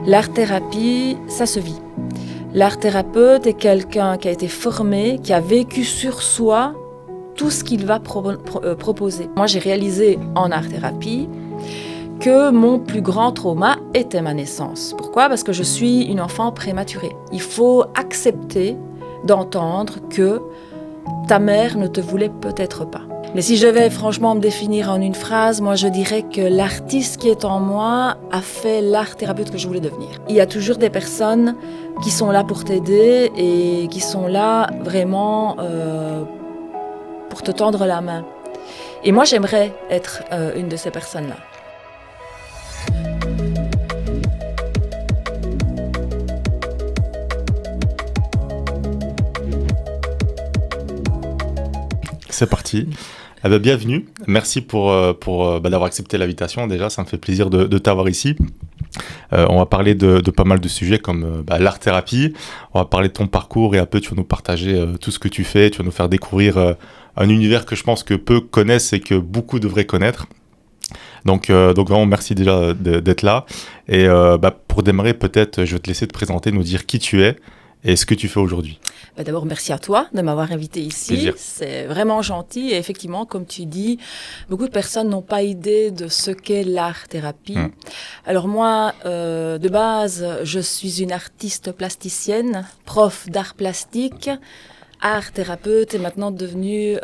L'art-thérapie, ça se vit. L'art-thérapeute est quelqu'un qui a été formé, qui a vécu sur soi tout ce qu'il va proposer. Moi, j'ai réalisé en art-thérapie que mon plus grand trauma était ma naissance. Pourquoi ? Parce que je suis une enfant prématurée. Il faut accepter d'entendre que ta mère ne te voulait peut-être pas. Mais si je vais franchement me définir en une phrase, moi je dirais que l'artiste qui est en moi a fait l'art-thérapeute que je voulais devenir. Il y a toujours des personnes qui sont là pour t'aider et qui sont là vraiment pour te tendre la main. Et moi j'aimerais être une de ces personnes-là. C'est parti. Eh bien, bienvenue. Merci pour d'avoir accepté l'invitation. Déjà, ça me fait plaisir de t'avoir ici. On va parler de pas mal de sujets comme l'art-thérapie. On va parler de ton parcours et un peu tu vas nous partager tout ce que tu fais. Tu vas nous faire découvrir un univers que je pense que peu connaissent et que beaucoup devraient connaître. Donc vraiment, merci déjà d'être là. Et pour démarrer, peut-être, je vais te laisser te présenter, nous dire qui tu es et ce que tu fais aujourd'hui. D'abord, merci à toi de m'avoir invité ici. Plaisir. C'est vraiment gentil. Et effectivement, comme tu dis, beaucoup de personnes n'ont pas idée de ce qu'est l'art-thérapie. Alors moi, de base, je suis une artiste plasticienne, prof d'art plastique, art-thérapeute et maintenant devenue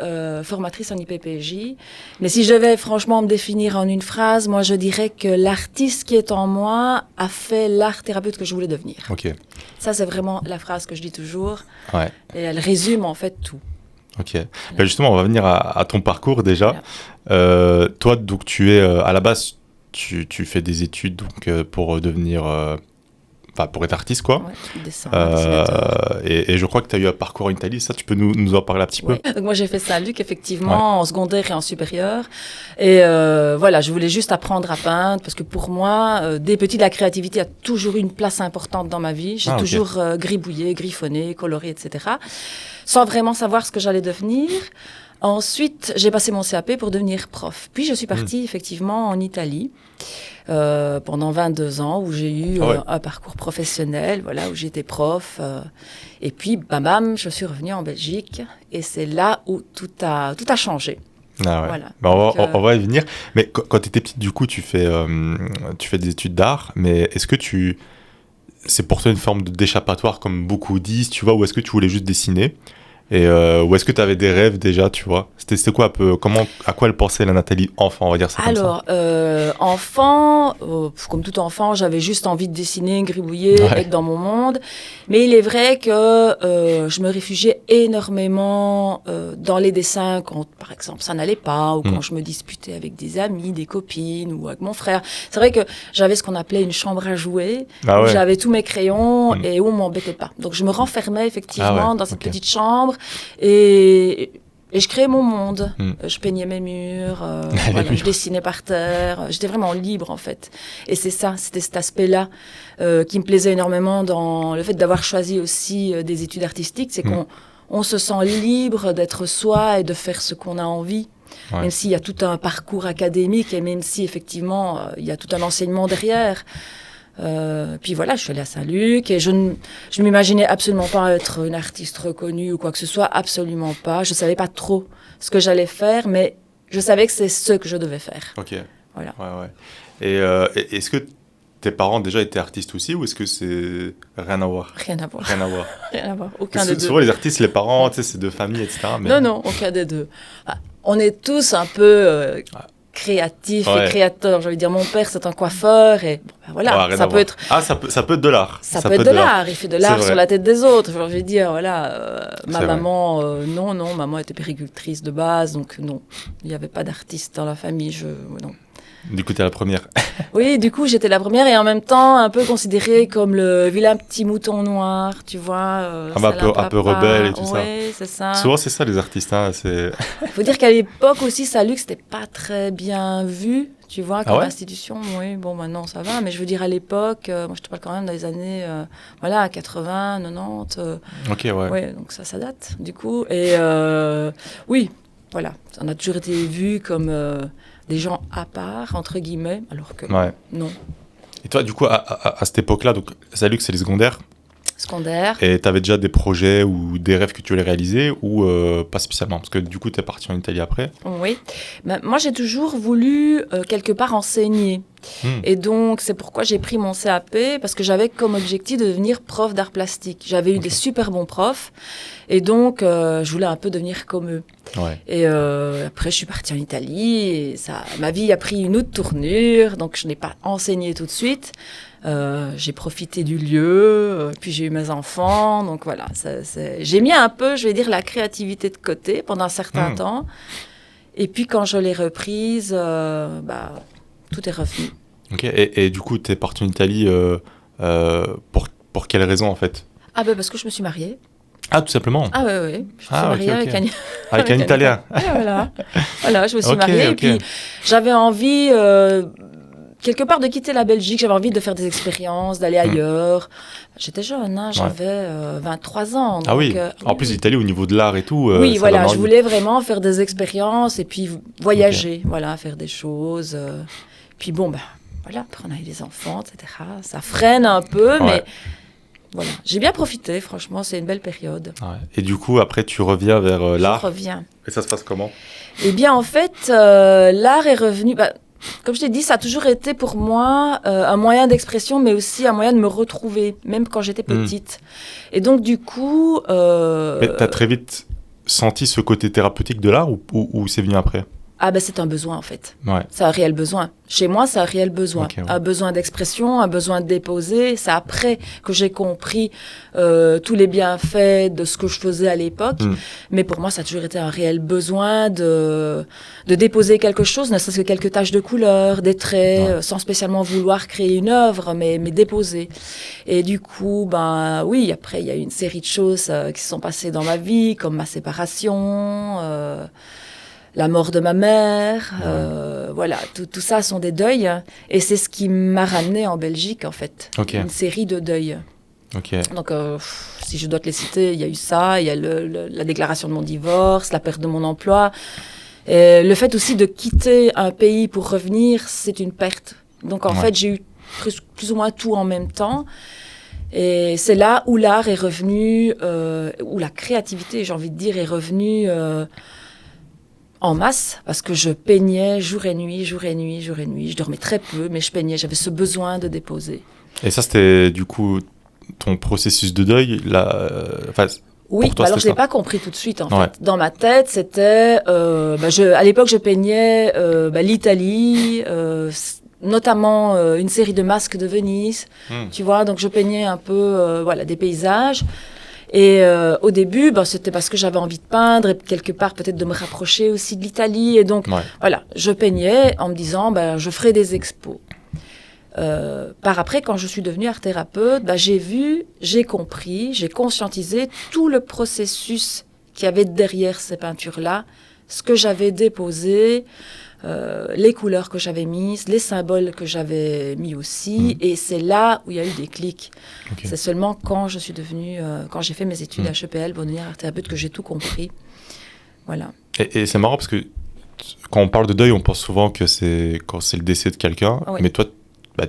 formatrice en IPPJ. Mais si je vais franchement me définir en une phrase, moi je dirais que l'artiste qui est en moi a fait l'art-thérapeute que je voulais devenir. Ok. Ça, c'est vraiment la phrase que je dis toujours. Ouais. Et elle résume en fait tout. Ok. Justement, on va venir à ton parcours déjà. Voilà. Toi, donc tu es à la base, tu fais des études donc pour devenir, pour être artiste quoi. Ouais, dessin, dessinateur. Et je crois que tu as eu un parcours en Italie. Ça, tu peux nous en parler un petit peu. Donc moi, j'ai fait Saint-Luc effectivement en secondaire et en supérieur. Et voilà, je voulais juste apprendre à peindre parce que pour moi, dès petit, la créativité a toujours eu une place importante dans ma vie. J'ai toujours gribouillé, griffonné, coloré, etc. Sans vraiment savoir ce que j'allais devenir. Ensuite, j'ai passé mon CAP pour devenir prof. Puis, je suis partie effectivement en Italie pendant 22 ans où j'ai eu un parcours professionnel, voilà, où j'étais prof. Et puis, bam, je suis revenue en Belgique et c'est là où tout a changé. Ah ouais. Voilà. On va y venir. Mais quand tu étais petite, du coup, tu fais des études d'art, mais est-ce que c'est pour toi une forme d'échappatoire comme beaucoup disent, tu vois, ou est-ce que tu voulais juste dessiner ? Et ou est-ce que tu avais des rêves déjà, tu vois ? C'était quoi un peu, à quoi elle pensait la Nathalie enfant, on va dire ça comme ça ? Alors, enfant, comme tout enfant, j'avais juste envie de dessiner, gribouiller, être dans mon monde. Mais il est vrai que je me réfugiais énormément dans les dessins quand, par exemple, ça n'allait pas, ou quand je me disputais avec des amis, des copines, ou avec mon frère. C'est vrai que j'avais ce qu'on appelait une chambre à jouer, où j'avais tous mes crayons et où on m'embêtait pas. Donc, je me renfermais effectivement dans cette petite chambre. Et je créais mon monde. Je peignais mes murs, je dessinais par terre. J'étais vraiment libre, en fait. Et c'était cet aspect-là qui me plaisait énormément dans le fait d'avoir choisi aussi des études artistiques. C'est qu'on se sent libre d'être soi et de faire ce qu'on a envie. Ouais. Même s'il y a tout un parcours académique et même si, effectivement, il y a tout un enseignement derrière. Puis voilà, je suis allée à Saint-Luc et je ne m'imaginais absolument pas être une artiste reconnue ou quoi que ce soit, absolument pas. Je savais pas trop ce que j'allais faire, mais je savais que c'est ce que je devais faire. Ok. Voilà. Ouais. Et est-ce que tes parents déjà étaient artistes aussi ou est-ce que c'est rien à voir ? Rien à voir. Rien à voir. Aucun des deux. Souvent les artistes, les parents, tu sais, c'est deux familles, etc. Mais... Non, aucun des deux. On est tous un peu créatif et créateur. J'ai envie de dire, mon père, c'est un coiffeur et voilà, ça peut être... ça peut être de l'art. Ça peut être de l'art. Il fait de l'art sur la tête des autres. J'ai envie de dire, voilà, ma maman, non, maman était péricultrice de base, donc non, il n'y avait pas d'artiste dans la famille, non. Du coup, t'es la première. Oui, du coup, j'étais la première et en même temps un peu considérée comme le vilain petit mouton noir, tu vois. Un peu rebelle et tout ça. Oui, c'est ça. Souvent, c'est ça, les artistes. Il faut dire qu'à l'époque aussi, Saint-Luc, c'était pas très bien vu, tu vois, comme institution. Oui, bon, maintenant, ça va. Mais je veux dire, à l'époque, moi, je te parle quand même dans les années 80, 90. Ok, ouais. Oui, donc ça date, du coup. Et oui, voilà. On a toujours été vu comme... des gens à part, entre guillemets, alors que non. Et toi, du coup, à cette époque-là, donc Saint-Luc, c'est les secondaires. Secondaire. Et tu avais déjà des projets ou des rêves que tu voulais réaliser ou pas spécialement? Parce que du coup, tu es parti en Italie après. Oui. Ben, moi, j'ai toujours voulu quelque part enseigner. Et donc, c'est pourquoi j'ai pris mon CAP, parce que j'avais comme objectif de devenir prof d'art plastique. J'avais eu des super bons profs, et donc je voulais un peu devenir comme eux. Ouais. Et après, je suis partie en Italie, et ma vie a pris une autre tournure, donc je n'ai pas enseigné tout de suite. J'ai profité du lieu, puis j'ai eu mes enfants, donc voilà. J'ai mis un peu, je vais dire, la créativité de côté pendant un certain temps, et puis quand je l'ai reprise, tout est revenu. Ok, et du coup, tu es parti en Italie pour quelle raison en fait? Ah ben parce que je me suis mariée. Ah, tout simplement. Ah oui. Je me suis mariée avec un Italien. Voilà, je me suis mariée, et puis j'avais envie... quelque part de quitter la Belgique, j'avais envie de faire des expériences, d'aller ailleurs. J'étais jeune, hein, j'avais 23 ans. Donc, ah oui, en plus l'Italie au niveau de l'art et tout. Oui, voilà, je voulais vraiment faire des expériences et puis voyager, voilà, faire des choses. Puis bon, voilà, après on a eu des enfants, etc. Ça freine un peu, mais voilà, j'ai bien profité, franchement, c'est une belle période. Ouais. Et du coup, après tu reviens vers l'art. Je reviens. Et ça se passe comment? Eh bien, en fait, l'art est revenu... comme je t'ai dit, ça a toujours été pour moi un moyen d'expression, mais aussi un moyen de me retrouver, même quand j'étais petite. Et donc, du coup... Mais t'as très vite senti ce côté thérapeutique de l'art ou c'est venu après? Ah ben c'est un besoin en fait. Ouais. C'est un réel besoin. Chez moi, c'est un réel besoin. Okay, ouais. Un besoin d'expression, un besoin de déposer. C'est après que j'ai compris tous les bienfaits de ce que je faisais à l'époque. Mais pour moi, ça a toujours été un réel besoin de déposer quelque chose, ne serait-ce que quelques taches de couleur, des traits, sans spécialement vouloir créer une œuvre, mais déposer. Et du coup, oui, après, il y a eu une série de choses qui se sont passées dans ma vie, comme ma séparation... la mort de ma mère, voilà, tout ça sont des deuils. Et c'est ce qui m'a ramenée en Belgique, en fait. Okay. Une série de deuils. Okay. Donc, si je dois te les citer, il y a eu ça, il y a la déclaration de mon divorce, la perte de mon emploi. Et le fait aussi de quitter un pays pour revenir, c'est une perte. Donc, en fait, j'ai eu plus ou moins tout en même temps. Et c'est là où l'art est revenu, où la créativité, j'ai envie de dire, est revenue... en masse, parce que je peignais jour et nuit. Je dormais très peu, mais je peignais. J'avais ce besoin de déposer. Et ça, c'était du coup ton processus de deuil oui, toi, alors je ne l'ai pas compris tout de suite, en fait. Dans ma tête, c'était... à l'époque, je peignais l'Italie, notamment une série de masques de Venise, tu vois. Donc, je peignais un peu des paysages. Et au début, c'était parce que j'avais envie de peindre et quelque part peut-être de me rapprocher aussi de l'Italie. Et donc, voilà, je peignais en me disant, je ferai des expos. Par après, quand je suis devenue art thérapeute, j'ai compris, j'ai conscientisé tout le processus qu'il y avait derrière ces peintures-là, ce que j'avais déposé, les couleurs que j'avais mises, les symboles que j'avais mis aussi, et c'est là où il y a eu des clics. Okay. C'est seulement quand je suis devenue, quand j'ai fait mes études à HEPL pour devenir art thérapeute que j'ai tout compris. Voilà. Et c'est marrant parce que quand on parle de deuil, on pense souvent que c'est quand c'est le décès de quelqu'un, mais toi,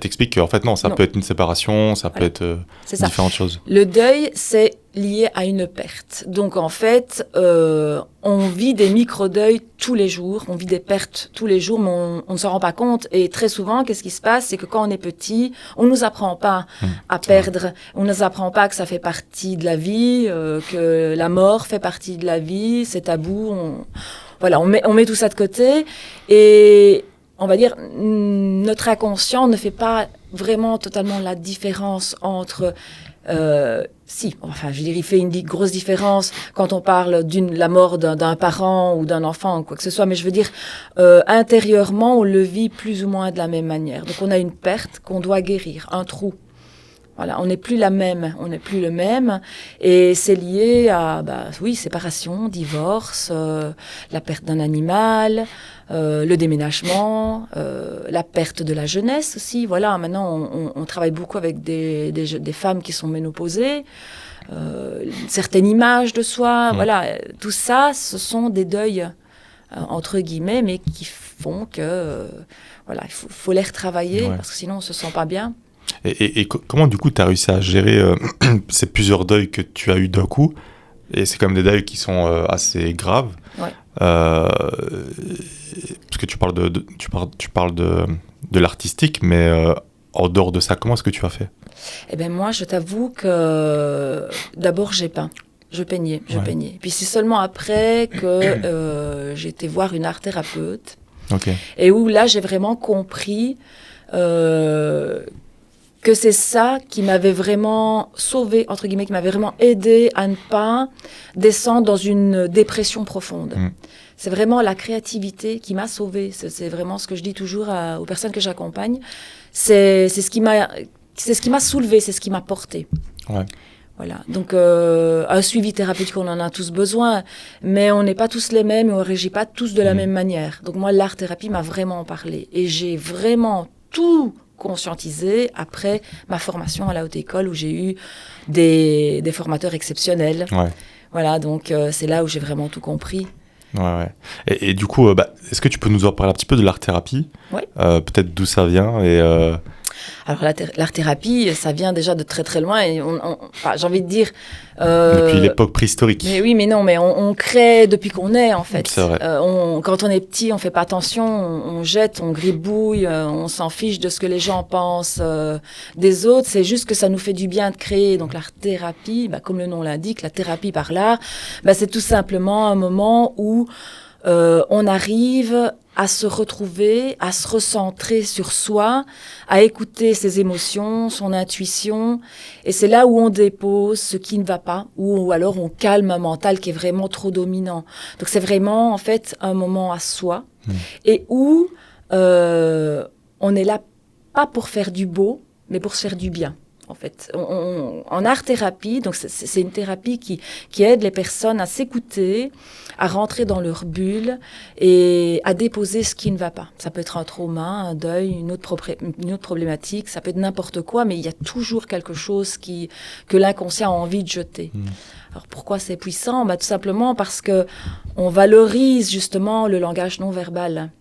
t'expliques qu'en fait non, ça peut être une séparation, ça peut être différentes choses. Le deuil, c'est lié à une perte. Donc en fait, on vit des micro-deuils tous les jours, on vit des pertes tous les jours, mais on ne s'en rend pas compte. Et très souvent, qu'est-ce qui se passe? C'est que quand on est petit, on ne nous apprend pas à perdre, on ne nous apprend pas que ça fait partie de la vie, que la mort fait partie de la vie, c'est tabou. On met tout ça de côté et... on va dire, notre inconscient ne fait pas vraiment totalement la différence entre... il fait une grosse différence quand on parle la mort d'un parent ou d'un enfant ou quoi que ce soit, mais je veux dire, intérieurement, on le vit plus ou moins de la même manière. Donc, on a une perte qu'on doit guérir, un trou. Voilà, on n'est plus le même, et c'est lié à, séparation, divorce, la perte d'un animal, le déménagement, la perte de la jeunesse aussi. Voilà, maintenant on travaille beaucoup avec des femmes qui sont ménopausées, une certaine image de soi. Voilà, tout ça, ce sont des deuils entre guillemets, mais qui font que il faut les retravailler parce que sinon on se sent pas bien. Comment, du coup, tu as réussi à gérer ces plusieurs deuils que tu as eu d'un coup? Et c'est quand même des deuils qui sont assez graves. Ouais. Parce que tu parles de l'artistique, mais en dehors de ça, comment est-ce que tu as fait? Eh bien, moi, je t'avoue que d'abord, j'ai peint. Je peignais. Puis c'est seulement après que j'ai été voir une art thérapeute. Ok. Et où là, j'ai vraiment compris que c'est ça qui m'avait vraiment sauvé, entre guillemets, qui m'avait vraiment aidé à ne pas descendre dans une dépression profonde. C'est vraiment la créativité qui m'a sauvée. C'est vraiment ce que je dis toujours aux personnes que j'accompagne. C'est ce qui m'a soulevé, c'est ce qui m'a porté. Ouais. Voilà. Donc, un suivi thérapeutique, on en a tous besoin, mais on n'est pas tous les mêmes et on ne réagit pas tous de la même manière. Donc, moi, l'art-thérapie m'a vraiment parlé. Et j'ai vraiment tout conscientisé après ma formation à la Haute École où j'ai eu des formateurs exceptionnels. Ouais. Voilà, donc c'est là où j'ai vraiment tout compris. Ouais. Et du coup, est-ce que tu peux nous en parler un petit peu de l'art-thérapie? Oui. Peut-être d'où ça vient Alors, l'art-thérapie, ça vient déjà de très très loin. Et j'ai envie de dire... depuis l'époque préhistorique. Mais oui, mais non, mais on crée depuis qu'on est, en fait. C'est vrai. Quand on est petit, on fait pas attention, on jette, on gribouille, on s'en fiche de ce que les gens pensent des autres. C'est juste que ça nous fait du bien de créer. Donc, l'art-thérapie, comme le nom l'indique, la thérapie par l'art, c'est tout simplement un moment où on arrive à se retrouver, à se recentrer sur soi, à écouter ses émotions, son intuition. Et c'est là où on dépose ce qui ne va pas, ou alors on calme un mental qui est vraiment trop dominant. Donc c'est vraiment, en fait, un moment à soi, et où on est là pas pour faire du beau, mais pour se faire du bien. En fait, en art-thérapie, donc c'est une thérapie qui aide les personnes à s'écouter, à rentrer dans leur bulle et à déposer ce qui ne va pas. Ça peut être un trauma, un deuil, une autre problématique, ça peut être n'importe quoi, mais il y a toujours quelque chose que l'inconscient a envie de jeter. Alors pourquoi c'est puissant? Tout simplement parce que on valorise justement le langage non verbal.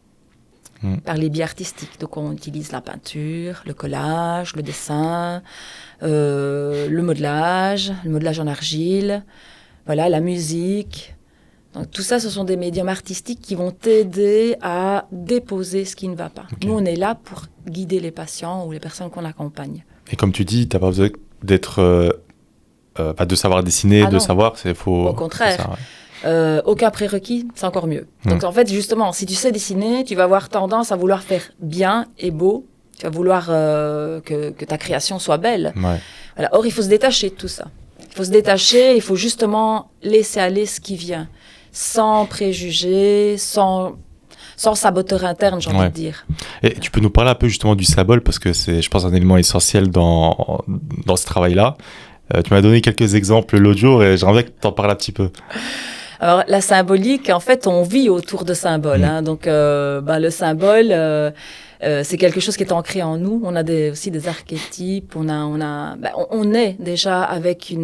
Par les biais artistiques. Donc on utilise la peinture, le collage, le dessin, le modelage en argile, voilà, la musique. Donc tout ça, ce sont des médiums artistiques qui vont t'aider à déposer ce qui ne va pas. Okay. Nous, on est là pour guider les patients ou les personnes qu'on accompagne. Et comme tu dis, tu n'as pas besoin d'être... de savoir dessiner, de savoir, c'est faux. Au contraire. Ça, ouais. Aucun prérequis, c'est encore mieux. Donc en fait, justement, si tu sais dessiner, tu vas avoir tendance à vouloir faire bien et beau. Tu vas vouloir que ta création soit belle. Ouais. Voilà. Or, il faut se détacher de tout ça. Il faut se détacher, il faut justement laisser aller ce qui vient, sans préjugés, sans saboteur interne, j'ai envie de dire. Et tu peux nous parler un peu justement du symbole, parce que c'est, je pense, un élément essentiel dans ce travail-là. Tu m'as donné quelques exemples l'autre jour et j'aimerais que tu en parles un petit peu. Alors, la symbolique, en fait, on vit autour de symboles. Hein. Donc, le symbole, c'est quelque chose qui est ancré en nous. On a aussi des archétypes. On est déjà avec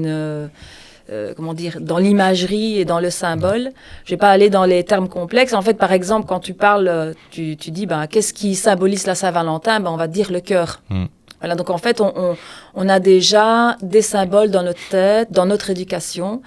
dans l'imagerie et dans le symbole. Je vais pas aller dans les termes complexes. En fait, par exemple, quand tu parles, tu dis, qu'est-ce qui symbolise la Saint-Valentin? On va dire le cœur. Voilà, donc en fait, on a déjà des symboles dans notre tête, dans notre éducation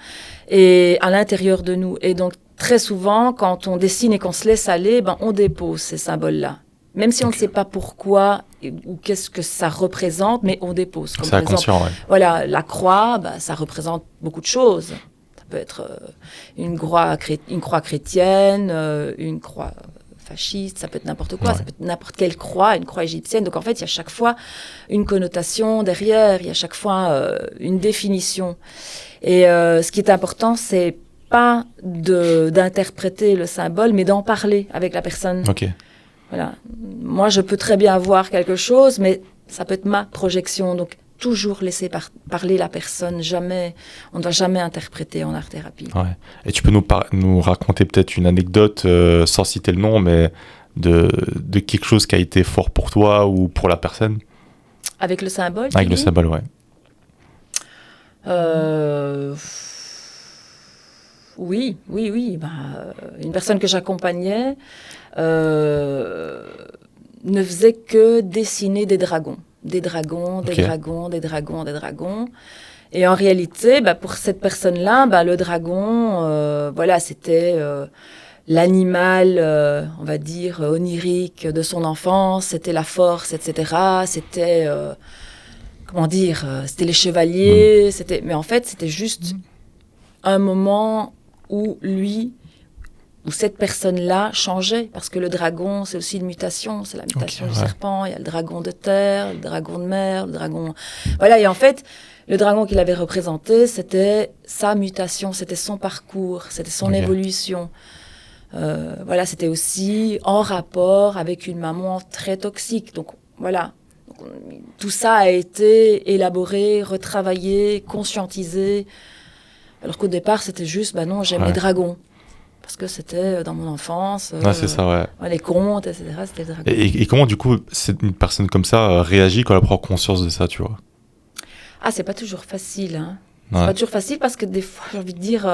et à l'intérieur de nous. Et donc, très souvent, quand on dessine et qu'on se laisse aller, on dépose ces symboles-là. Même si on ne sait pas pourquoi ou qu'est-ce que ça représente, mais on dépose. Comme c'est inconscient, ouais. Voilà, la croix, ça représente beaucoup de choses. Ça peut être une croix chrétienne, une croix fasciste, ça peut être n'importe quoi, ça peut être n'importe quelle croix, une croix égyptienne. Donc en fait, il y a chaque fois une connotation derrière, il y a chaque fois une définition. Et ce qui est important, c'est pas d'interpréter le symbole, mais d'en parler avec la personne. Ok. Voilà. Moi, je peux très bien voir quelque chose, mais ça peut être ma projection. Donc toujours laisser parler la personne, on ne doit jamais interpréter en art-thérapie. Ouais. Et tu peux nous raconter peut-être une anecdote, sans citer le nom, mais de quelque chose qui a été fort pour toi ou pour la personne? Avec le symbole? Avec le symbole, ouais. Oui. Une personne que j'accompagnais ne faisait que dessiner des dragons. des dragons, des dragons, des dragons, des dragons. Et en réalité, pour cette personne-là, le dragon, c'était l'animal, on va dire, onirique de son enfance, c'était la force, etc. C'était, c'était les chevaliers, mais en fait, c'était juste un moment où cette personne-là changeait, parce que le dragon, c'est aussi une mutation, c'est la mutation du serpent, il y a le dragon de terre, le dragon de mer, le dragon... Voilà, et en fait, le dragon qu'il avait représenté, c'était sa mutation, c'était son parcours, c'était son évolution. C'était aussi en rapport avec une maman très toxique. Donc, voilà. Tout ça a été élaboré, retravaillé, conscientisé, alors qu'au départ, c'était juste, non, j'aime les dragons. Parce que c'était dans mon enfance, c'est ça, les contes, etc. C'était le dragon. Et comment, du coup, une personne comme ça réagit quand elle prend conscience de ça, tu vois? Ah, c'est pas toujours facile. Hein. C'est pas toujours facile parce que des fois, j'ai envie de dire,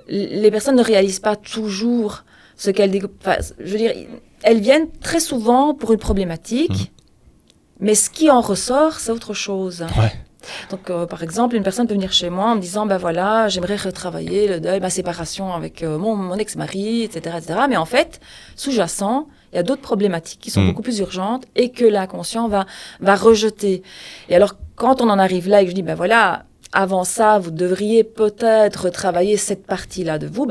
les personnes ne réalisent pas toujours ce qu'elles découvrent. Enfin, je veux dire, elles viennent très souvent pour une problématique, mais ce qui en ressort, c'est autre chose. Ouais. Donc, par exemple, une personne peut venir chez moi en me disant, voilà, j'aimerais retravailler le deuil, ma séparation avec mon ex-mari, etc., etc. Mais en fait, sous-jacent, il y a d'autres problématiques qui sont beaucoup plus urgentes et que l'inconscient va rejeter. Et alors, quand on en arrive là et que je dis, voilà, avant ça, vous devriez peut-être retravailler cette partie-là de vous,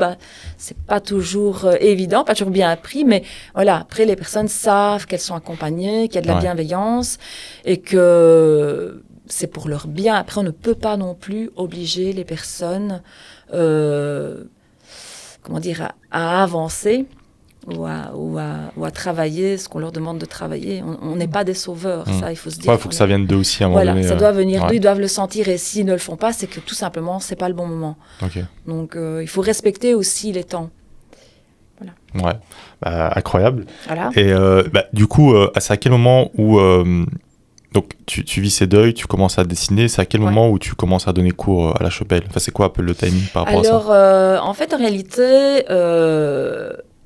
c'est pas toujours évident, pas toujours bien appris, mais voilà, après, les personnes savent qu'elles sont accompagnées, qu'il y a de la bienveillance et que c'est pour leur bien. Après, on ne peut pas non plus obliger les personnes, à avancer ou à travailler ce qu'on leur demande de travailler. On n'est pas des sauveurs, ça, il faut se dire. Il faut que ça vienne d'eux aussi à un moment donné. Ça doit venir d'eux, ils doivent le sentir. Et s'ils ne le font pas, c'est que tout simplement, c'est pas le bon moment. Okay. Donc, il faut respecter aussi les temps. Voilà. Ouais, incroyable. Voilà. Et du coup, c'est à quel moment où... Donc, tu vis ces deuils, tu commences à dessiner. C'est à quel moment où tu commences à donner cours à la Chapelle? Enfin, c'est quoi un peu le timing par rapport à ça? Alors, en fait, en réalité,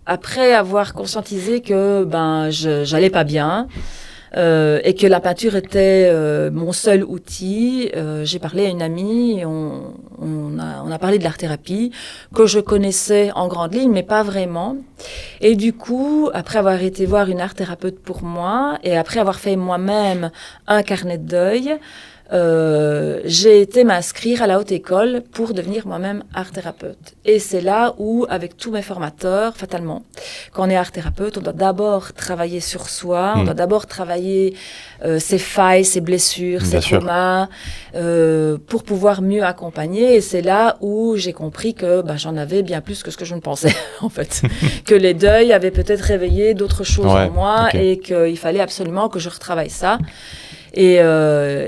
après avoir conscientisé que j'allais pas bien et que la peinture était mon seul outil, j'ai parlé à une amie et on a parlé de l'art-thérapie que je connaissais en grande ligne, mais pas vraiment. Et du coup, après avoir été voir une art-thérapeute pour moi et après avoir fait moi-même un carnet de deuil, j'ai été m'inscrire à la haute école pour devenir moi-même art-thérapeute. Et c'est là où, avec tous mes formateurs, fatalement, quand on est art-thérapeute, on doit d'abord travailler sur soi, on doit d'abord travailler ses failles, ses blessures, ses traumas, pour pouvoir mieux accompagner. Et c'est là où j'ai compris que j'en avais bien plus que ce que je ne pensais, en fait. Que les deuils avaient peut-être réveillé d'autres choses en moi et qu'il fallait absolument que je retravaille ça. Et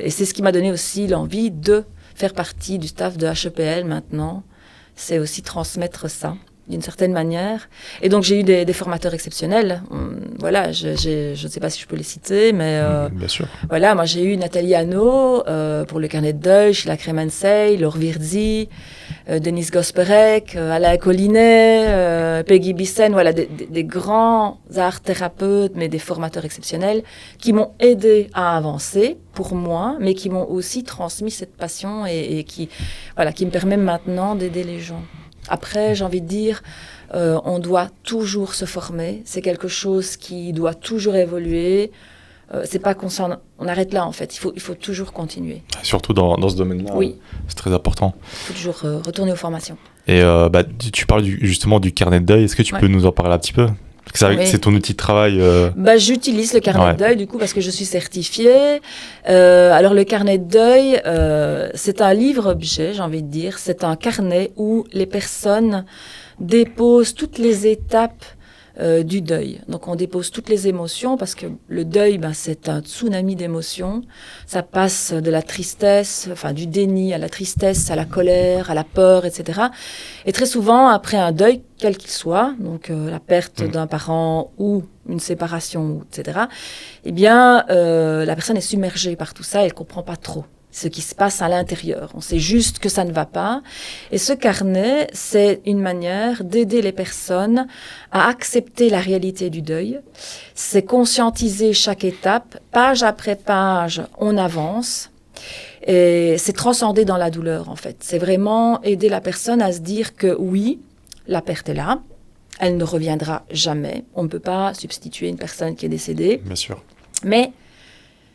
c'est ce qui m'a donné aussi l'envie de faire partie du staff de HEPL maintenant. C'est aussi transmettre ça d'une certaine manière. Et donc, j'ai eu des formateurs exceptionnels. Voilà, je ne sais pas si je peux les citer, mais bien sûr. Voilà, moi, j'ai eu Nathalie Hano pour le carnet de deuil, Sheila Kremensey, Laure Virzi, Denise Gosperek, Alain Collinet, Peggy Bissen, voilà, des grands art-thérapeutes, mais des formateurs exceptionnels qui m'ont aidé à avancer pour moi, mais qui m'ont aussi transmis cette passion et qui me permet maintenant d'aider les gens. Après, j'ai envie de dire, on doit toujours se former. C'est quelque chose qui doit toujours évoluer. C'est pas on arrête là, en fait. Il faut toujours continuer. Surtout dans ce domaine-là, c'est très important. Il faut toujours retourner aux formations. Et tu parles justement du carnet de deuil. Est-ce que tu peux nous en parler un petit peu? C'est ton outil de travail. J'utilise le carnet de deuil du coup parce que je suis certifiée. Alors le carnet de deuil, c'est un livre-objet, j'ai envie de dire. C'est un carnet où les personnes déposent toutes les étapes du deuil. Donc on dépose toutes les émotions parce que le deuil, c'est un tsunami d'émotions. Ça passe de la tristesse, enfin du déni à la tristesse, à la colère, à la peur, etc. Et très souvent, après un deuil, quel qu'il soit, donc la perte d'un parent ou une séparation, etc., eh bien, la personne est submergée par tout ça et elle comprend pas trop ce qui se passe à l'intérieur. On sait juste que ça ne va pas. Et ce carnet, c'est une manière d'aider les personnes à accepter la réalité du deuil. C'est conscientiser chaque étape, page après page, on avance. Et c'est transcender dans la douleur, en fait. C'est vraiment aider la personne à se dire que oui, la perte est là, elle ne reviendra jamais. On ne peut pas substituer une personne qui est décédée. Bien sûr. Mais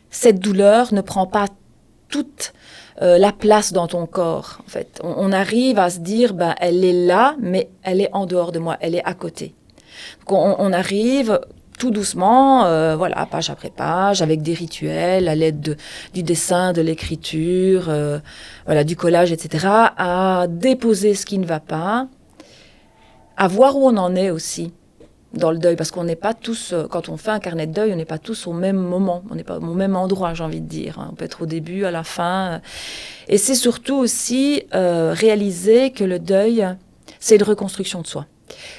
cette douleur ne prend pas toute la place dans ton corps, en fait. On arrive à se dire, ben, elle est là, mais elle est en dehors de moi, elle est à côté. Donc on arrive tout doucement, voilà, page après page, avec des rituels, à l'aide du dessin, de l'écriture, voilà, du collage, etc., à déposer ce qui ne va pas, à voir où on en est aussi dans le deuil, parce qu'on n'est pas tous, quand on fait un carnet de deuil, on n'est pas tous au même moment, on n'est pas au même endroit, j'ai envie de dire. On peut être au début, à la fin. Et c'est surtout aussi réaliser que le deuil, c'est une reconstruction de soi.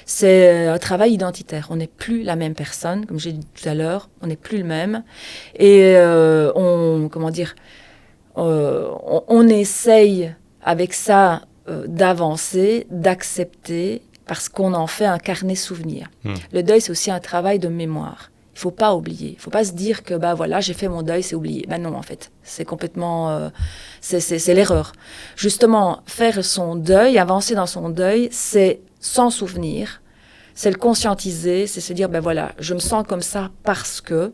C'est un travail identitaire. On n'est plus la même personne, comme j'ai dit tout à l'heure, on n'est plus le même. Et on essaye avec ça d'avancer, d'accepter, parce qu'on en fait un carnet souvenir. Le deuil, c'est aussi un travail de mémoire. Il ne faut pas oublier. Il ne faut pas se dire que bah voilà, j'ai fait mon deuil, c'est oublié. Ben non, en fait, c'est complètement... c'est l'erreur. Justement, faire son deuil, avancer dans son deuil, c'est s'en souvenir, c'est le conscientiser, c'est se dire, ben voilà, je me sens comme ça parce que...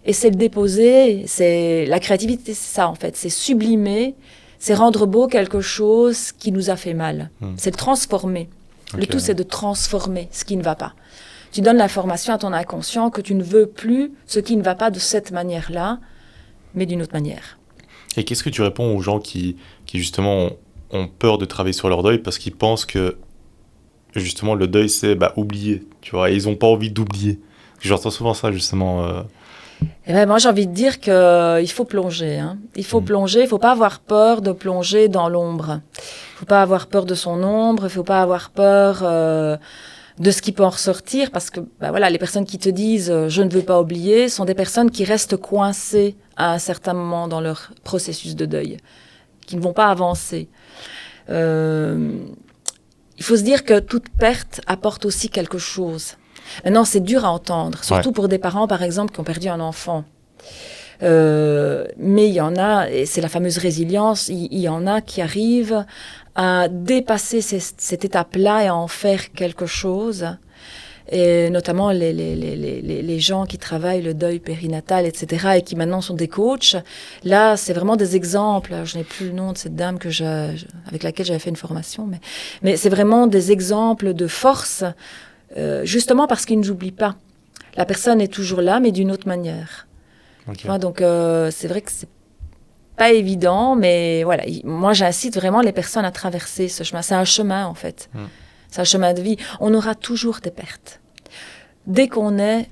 Et c'est le déposer, c'est... La créativité, c'est ça, en fait. C'est sublimer, c'est rendre beau quelque chose qui nous a fait mal. C'est le transformer. Okay. Le tout, c'est de transformer ce qui ne va pas. Tu donnes l'information à ton inconscient que tu ne veux plus ce qui ne va pas de cette manière-là, mais d'une autre manière. Et qu'est-ce que tu réponds aux gens qui justement, ont peur de travailler sur leur deuil parce qu'ils pensent que, justement, le deuil, c'est oublier, tu vois, et ils n'ont pas envie d'oublier. J'entends souvent ça, justement... Eh ben, moi, j'ai envie de dire qu'il faut plonger. Hein. Il faut plonger, il ne faut pas avoir peur de plonger dans l'ombre. Il ne faut pas avoir peur de son ombre, il ne faut pas avoir peur de ce qui peut en ressortir, parce que voilà, les personnes qui te disent « je ne veux pas oublier » sont des personnes qui restent coincées à un certain moment dans leur processus de deuil, qui ne vont pas avancer. Il faut se dire que toute perte apporte aussi quelque chose. Maintenant, c'est dur à entendre, surtout pour des parents, par exemple, qui ont perdu un enfant. Mais il y en a, et c'est la fameuse résilience, il y en a qui arrivent à dépasser cette étape-là et à en faire quelque chose. Et notamment les gens qui travaillent le deuil périnatal, etc., et qui maintenant sont des coachs. Là, c'est vraiment des exemples. Je n'ai plus le nom de cette dame avec laquelle j'avais fait une formation, mais c'est vraiment des exemples de force. Justement parce qu'ils ne n'oublient pas. La personne est toujours là, mais d'une autre manière. Okay. Ouais, donc, c'est vrai que c'est pas évident, mais voilà. Moi, j'incite vraiment les personnes à traverser ce chemin. C'est un chemin, en fait. C'est un chemin de vie. On aura toujours des pertes. Dès qu'on est,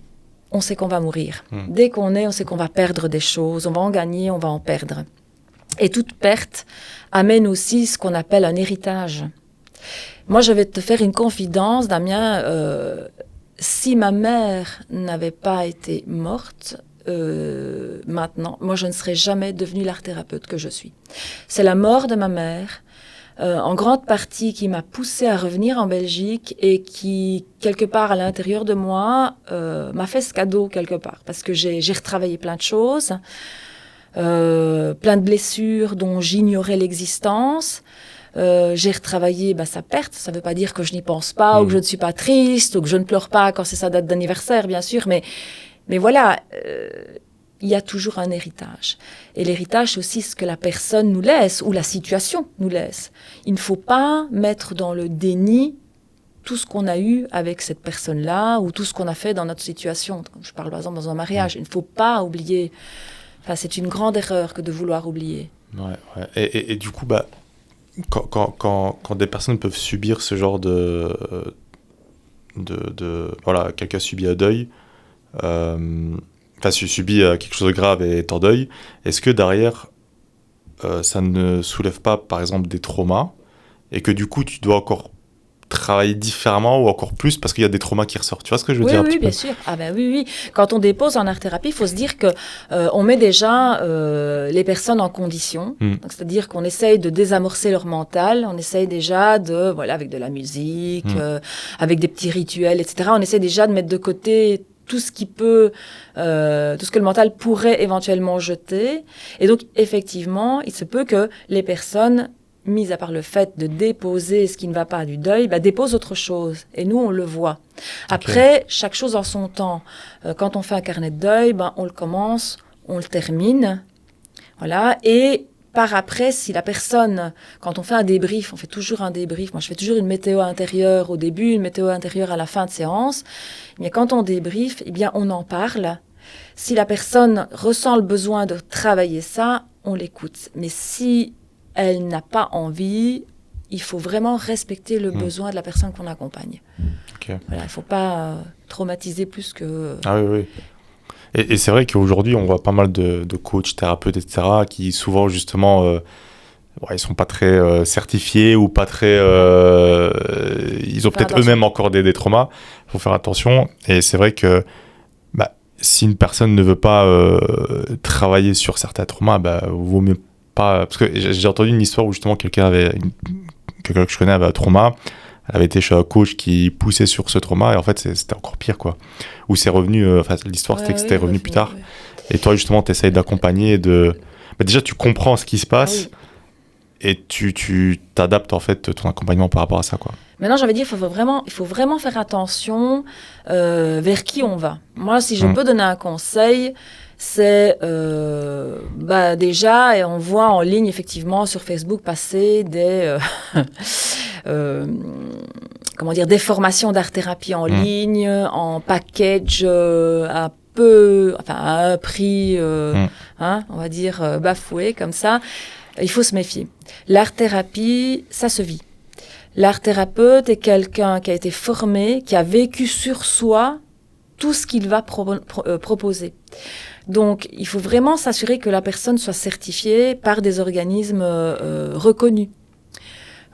on sait qu'on va mourir. Dès qu'on est, on sait qu'on va perdre des choses. On va en gagner, on va en perdre. Et toute perte amène aussi ce qu'on appelle un héritage. Moi, je vais te faire une confidence, Damien. Si ma mère n'avait pas été morte, maintenant, moi, je ne serais jamais devenue l'art-thérapeute que je suis. C'est la mort de ma mère, en grande partie, qui m'a poussée à revenir en Belgique et qui, quelque part à l'intérieur de moi, m'a fait ce cadeau quelque part. Parce que j'ai retravaillé plein de choses, plein de blessures dont j'ignorais l'existence. J'ai retravaillé sa perte, ça ne veut pas dire que je n'y pense pas ou que je ne suis pas triste ou que je ne pleure pas quand c'est sa date d'anniversaire, bien sûr, mais voilà, il y a toujours un héritage. Et l'héritage, c'est aussi ce que la personne nous laisse ou la situation nous laisse. Il ne faut pas mettre dans le déni tout ce qu'on a eu avec cette personne-là ou tout ce qu'on a fait dans notre situation. Je parle par exemple dans un mariage, il ne faut pas oublier. Enfin, c'est une grande erreur que de vouloir oublier. Ouais. Et du coup, quand des personnes peuvent subir ce genre de voilà, quelqu'un subit un deuil, subit quelque chose de grave et est en deuil, est-ce que derrière ça ne soulève pas par exemple des traumas et que du coup tu dois encore travailler différemment ou encore plus parce qu'il y a des traumas qui ressortent. Tu vois ce que je veux dire? Oui, bien sûr. Ah ben oui. Quand on dépose en art-thérapie, il faut se dire que on met déjà les personnes en condition. Donc, c'est-à-dire qu'on essaye de désamorcer leur mental. On essaye déjà avec de la musique, avec des petits rituels, etc. On essaie déjà de mettre de côté tout ce qui peut, tout ce que le mental pourrait éventuellement jeter. Et donc, effectivement, il se peut que les personnes, mis à part le fait de déposer ce qui ne va pas du deuil, déposent autre chose. Et nous, on le voit. Après, chaque chose en son temps. Quand on fait un carnet de deuil, on le commence, on le termine. Voilà. Et par après, si la personne, quand on fait un débrief, on fait toujours un débrief. Moi, je fais toujours une météo intérieure au début, une météo intérieure à la fin de séance. Mais quand on débrief, on en parle. Si la personne ressent le besoin de travailler ça, on l'écoute. Mais si elle n'a pas envie, il faut vraiment respecter le besoin de la personne qu'on accompagne. Voilà, il ne faut pas traumatiser plus que... Ah oui. Et c'est vrai qu'aujourd'hui, on voit pas mal de coachs, thérapeutes, etc., qui souvent, justement, ils sont pas très certifiés ou pas très... ils ont peut-être eux-mêmes encore des traumas. Il faut faire attention. Et c'est vrai que si une personne ne veut pas travailler sur certains traumas, vaut mieux pas... Parce que j'ai entendu une histoire où, justement, quelqu'un que je connais avait un trauma. Elle avait été chez un coach qui poussait sur ce trauma et en fait c'était encore pire quoi. Où c'est revenu, l'histoire c'était que c'était revenu plus tard. Ouais. Et toi justement tu essayes d'accompagner déjà tu comprends ce qui se passe et tu t'adaptes en fait ton accompagnement par rapport à ça quoi. Maintenant j'avais dit il faut vraiment faire attention vers qui on va. Moi si je peux donner un conseil, c'est déjà, et on voit en ligne effectivement sur Facebook passer des des formations d'art-thérapie en ligne, en package à un prix, on va dire bafoué comme ça. Il faut se méfier. L'art-thérapie, ça se vit. L'art-thérapeute est quelqu'un qui a été formé, qui a vécu sur soi tout ce qu'il va proposer. Donc, il faut vraiment s'assurer que la personne soit certifiée par des organismes reconnus.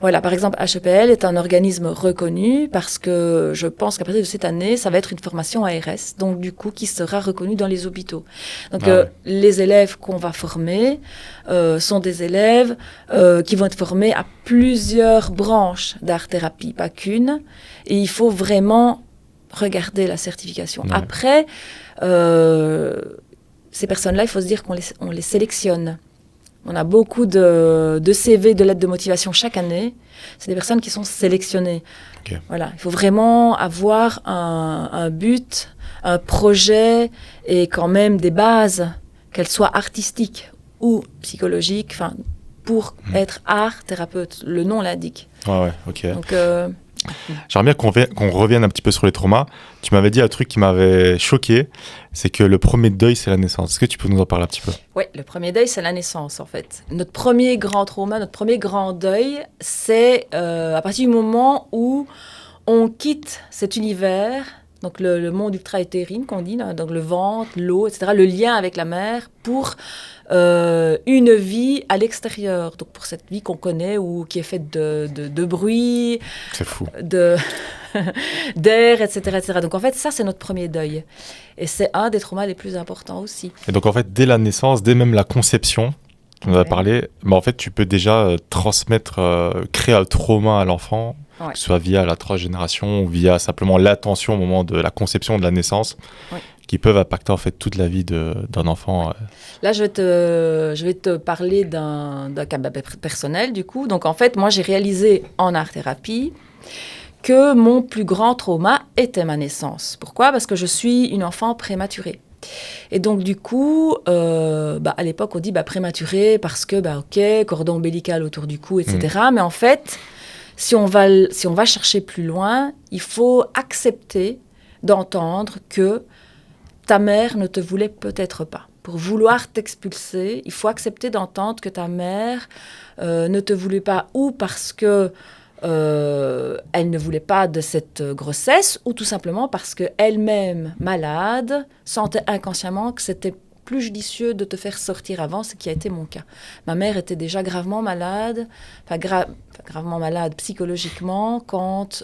Voilà, par exemple, HEPL est un organisme reconnu parce que je pense qu'à partir de cette année, ça va être une formation ARS, donc du coup, qui sera reconnue dans les hôpitaux. Donc, les élèves qu'on va former sont des élèves qui vont être formés à plusieurs branches d'art-thérapie, pas qu'une, et il faut vraiment regarder la certification. Ouais. Après, ces personnes-là, il faut se dire qu'on les sélectionne. On a beaucoup de CV, de lettres de motivation chaque année. C'est des personnes qui sont sélectionnées. Okay. Voilà, il faut vraiment avoir un but, un projet et quand même des bases, qu'elles soient artistiques ou psychologiques, pour être art-thérapeute. Le nom l'indique. Ouais, ok. Donc, j'aimerais bien qu'on revienne un petit peu sur les traumas. Tu m'avais dit un truc qui m'avait choqué, c'est que le premier deuil, c'est la naissance. Est-ce que tu peux nous en parler un petit peu? Oui, le premier deuil, c'est la naissance, en fait. Notre premier grand trauma, notre premier grand deuil, c'est à partir du moment où on quitte cet univers, donc le monde ultra-éthérine qu'on dit, là, donc le ventre, l'eau, etc., le lien avec la mère, pour une vie à l'extérieur, donc pour cette vie qu'on connaît ou qui est faite de bruit, c'est fou, d'air, etc., etc. Donc en fait, ça c'est notre premier deuil, et c'est un des traumas les plus importants aussi. Et donc en fait, dès la naissance, dès même la conception, on en a parlé, en fait, tu peux déjà transmettre, créer un trauma à l'enfant, que ce soit via la transgénération ou via simplement l'attention au moment de la conception, de la naissance. Qui peuvent impacter en fait toute la vie d'un enfant. Là, je vais te parler d'un cas personnel du coup. Donc en fait, moi j'ai réalisé en art-thérapie que mon plus grand trauma était ma naissance. Pourquoi ? Parce que je suis une enfant prématurée. Et donc du coup, à l'époque on dit prématurée parce que ok, cordon ombilical autour du cou, etc. Mais en fait, si on va chercher plus loin, il faut accepter d'entendre que ta mère ne te voulait peut-être pas. Pour vouloir t'expulser, il faut accepter d'entendre que ta mère ne te voulait pas, ou parce que elle ne voulait pas de cette grossesse, ou tout simplement parce qu'elle-même, malade, sentait inconsciemment que c'était plus judicieux de te faire sortir avant, ce qui a été mon cas. Ma mère était déjà gravement malade, gravement malade psychologiquement, quand